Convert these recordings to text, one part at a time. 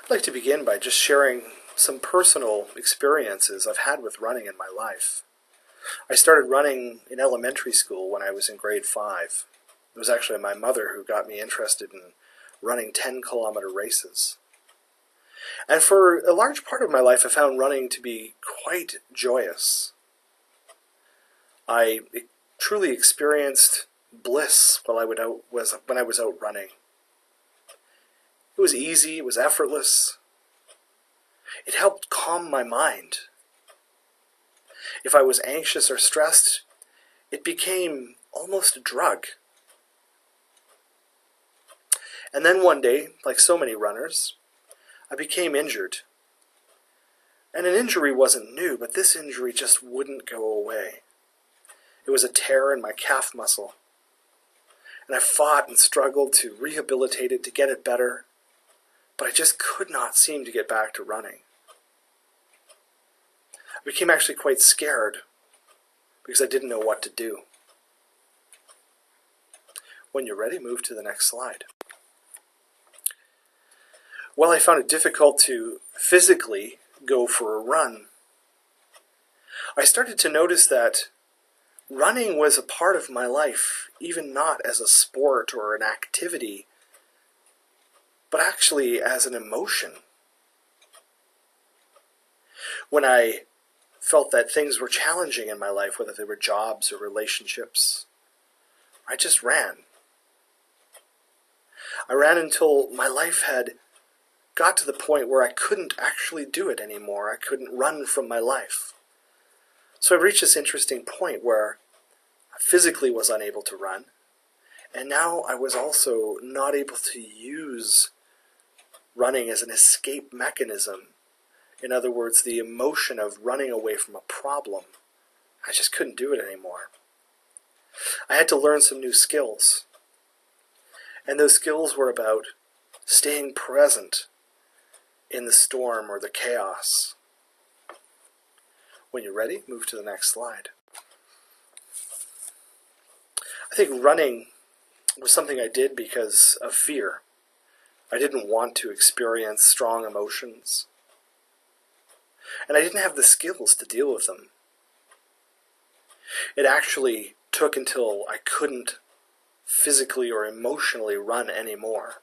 I'd like to begin by just sharing some personal experiences I've had with running in my life. I started running in elementary school when I was in grade 5. It was actually my mother who got me interested in running 10-kilometer races. And for a large part of my life, I found running to be quite joyous. I truly experienced bliss while when I was out running. It was easy, it was effortless. It helped calm my mind. If I was anxious or stressed, it became almost a drug. And then one day, like so many runners, I became injured. And an injury wasn't new, but this injury just wouldn't go away. It was a tear in my calf muscle. And I fought and struggled to rehabilitate it, to get it better, but I just could not seem to get back to running. I became actually quite scared because I didn't know what to do. When you're ready, move to the next slide. Well, I found it difficult to physically go for a run. I started to notice that running was a part of my life, even not as a sport or an activity, but actually as an emotion. When I felt that things were challenging in my life, whether they were jobs or relationships, I just ran. I ran until my life had got to the point where I couldn't actually do it anymore. I couldn't run from my life. So I reached this interesting point where I physically was unable to run, and now I was also not able to use running as an escape mechanism. In other words, the emotion of running away from a problem. I just couldn't do it anymore. I had to learn some new skills. And those skills were about staying present in the storm or the chaos. When you're ready, move to the next slide. I think running was something I did because of fear. I didn't want to experience strong emotions. And I didn't have the skills to deal with them. It actually took until I couldn't physically or emotionally run anymore,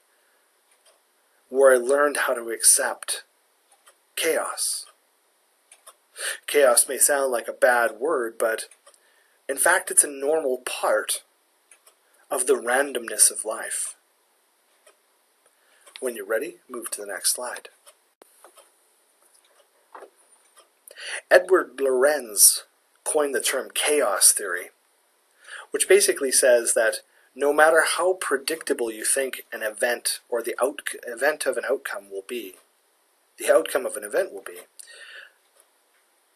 where I learned how to accept chaos. Chaos may sound like a bad word, but in fact it's a normal part of the randomness of life. When you're ready, move to the next slide. Edward Lorenz coined the term chaos theory, which basically says that no matter how predictable you think an event or the event of an outcome will be, the outcome of an event will be,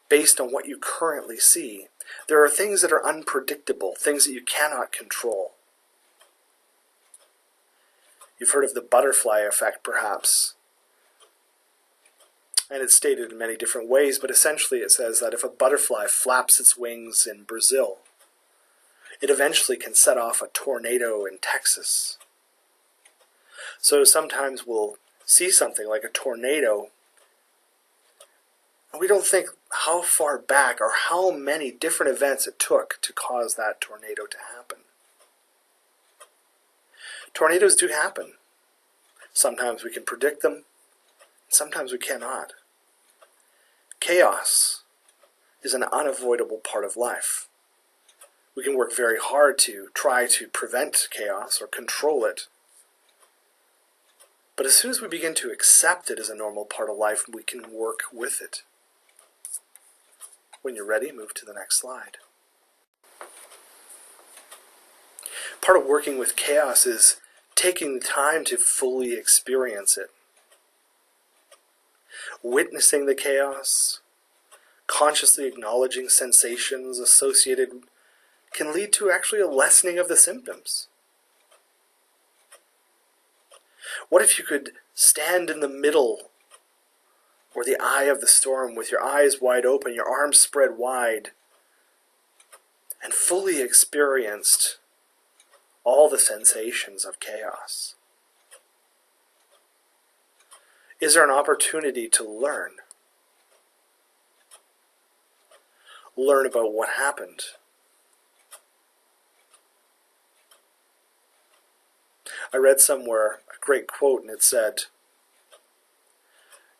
based on what you currently see, there are things that are unpredictable, things that you cannot control. You've heard of the butterfly effect, perhaps. And it's stated in many different ways, but essentially it says that if a butterfly flaps its wings in Brazil, it eventually can set off a tornado in Texas. So sometimes we'll see something like a tornado, and we don't think how far back or how many different events it took to cause that tornado to happen. Tornadoes do happen. Sometimes we can predict them, sometimes we cannot. Chaos is an unavoidable part of life. We can work very hard to try to prevent chaos or control it. But as soon as we begin to accept it as a normal part of life, we can work with it. When you're ready, move to the next slide. Part of working with chaos is taking the time to fully experience it. Witnessing the chaos, consciously acknowledging sensations associated, can lead to actually a lessening of the symptoms. What if you could stand in the middle or the eye of the storm with your eyes wide open, your arms spread wide, and fully experienced all the sensations of chaos? Is there an opportunity to learn? Learn about what happened. I read somewhere a great quote, and it said,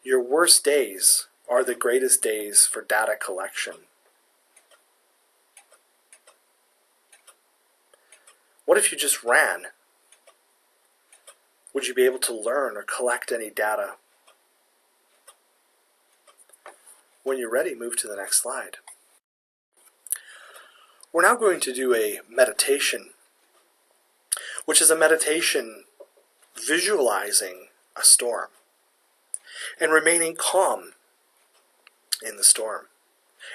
"Your worst days are the greatest days for data collection." What if you just ran? Would you be able to learn or collect any data? When you're ready, move to the next slide. We're now going to do a meditation, which is a meditation visualizing a storm and remaining calm in the storm.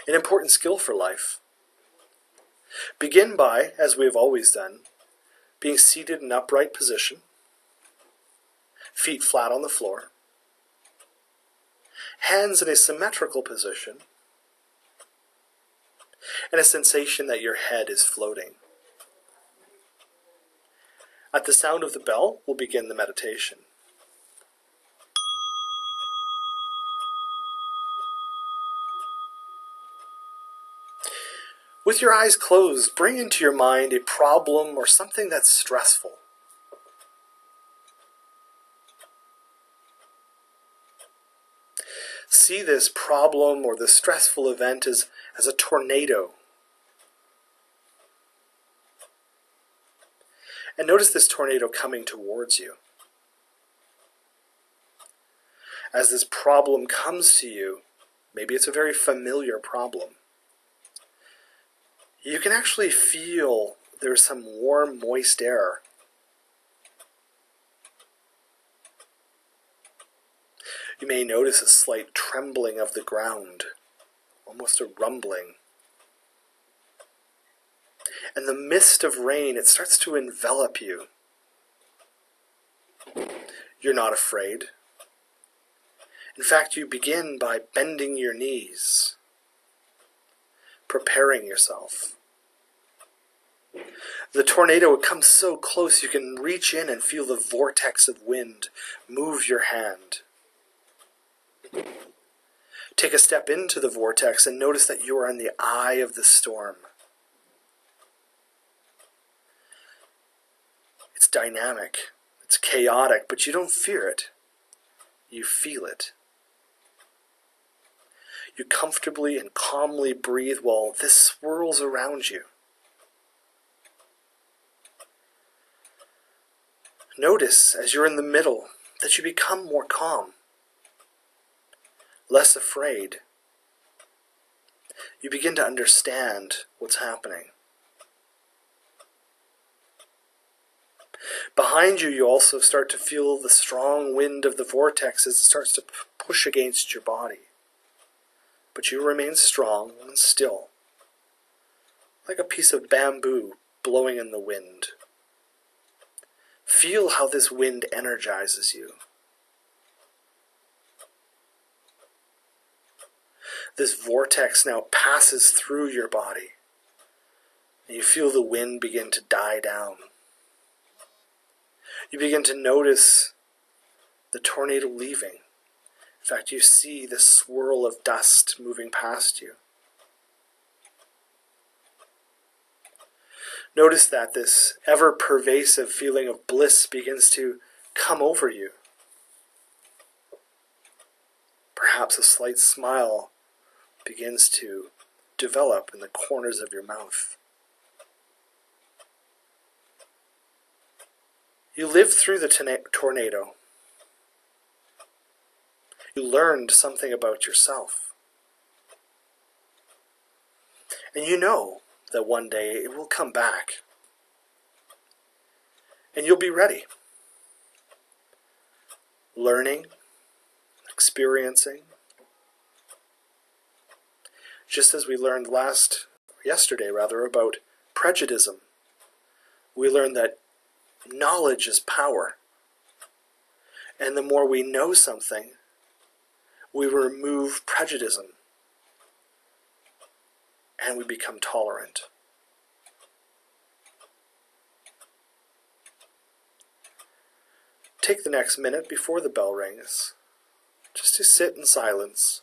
An important skill for life. Begin by, as we have always done, being seated in upright position, feet flat on the floor, hands in a symmetrical position, and a sensation that your head is floating. At the sound of the bell, we'll begin the meditation. With your eyes closed, bring into your mind a problem or something that's stressful. See this problem or this stressful event as a tornado. And notice this tornado coming towards you. As this problem comes to you, maybe it's a very familiar problem, you can actually feel there's some warm, moist air. You may notice a slight trembling of the ground, almost a rumbling. And the mist of rain, it starts to envelop you. You're not afraid. In fact, you begin by bending your knees, preparing yourself. The tornado comes so close you can reach in and feel the vortex of wind move your hand. Take a step into the vortex and notice that you are in the eye of the storm. It's dynamic, it's chaotic, but you don't fear it. You feel it. You comfortably and calmly breathe while this swirls around you. Notice, as you're in the middle, that you become more calm, less afraid. You begin to understand what's happening. Behind you, you also start to feel the strong wind of the vortex as it starts to push against your body. But you remain strong and still, like a piece of bamboo blowing in the wind. Feel how this wind energizes you. This vortex now passes through your body, and you feel the wind begin to die down. You begin to notice the tornado leaving. In fact, you see the swirl of dust moving past you. Notice that this ever-pervasive feeling of bliss begins to come over you. Perhaps a slight smile begins to develop in the corners of your mouth. You lived through the tornado. You learned something about yourself. And you know that one day it will come back. And you'll be ready. Learning, experiencing. Just as we learned yesterday about prejudice. We learned that knowledge is power. And the more we know something, we remove prejudice. And we become tolerant. Take the next minute before the bell rings just to sit in silence,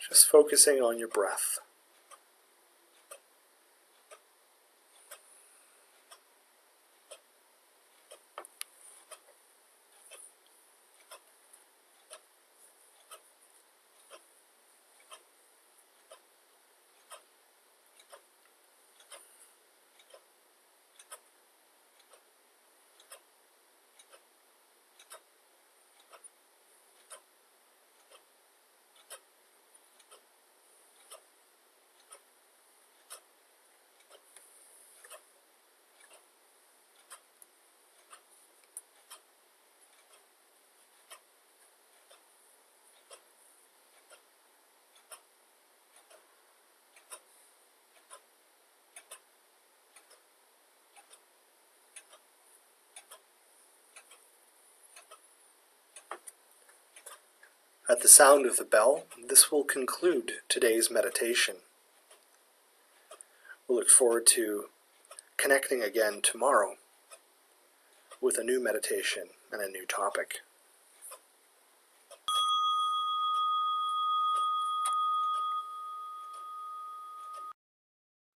just focusing on your breath. At the sound of the bell, this will conclude today's meditation. We'll look forward to connecting again tomorrow with a new meditation and a new topic.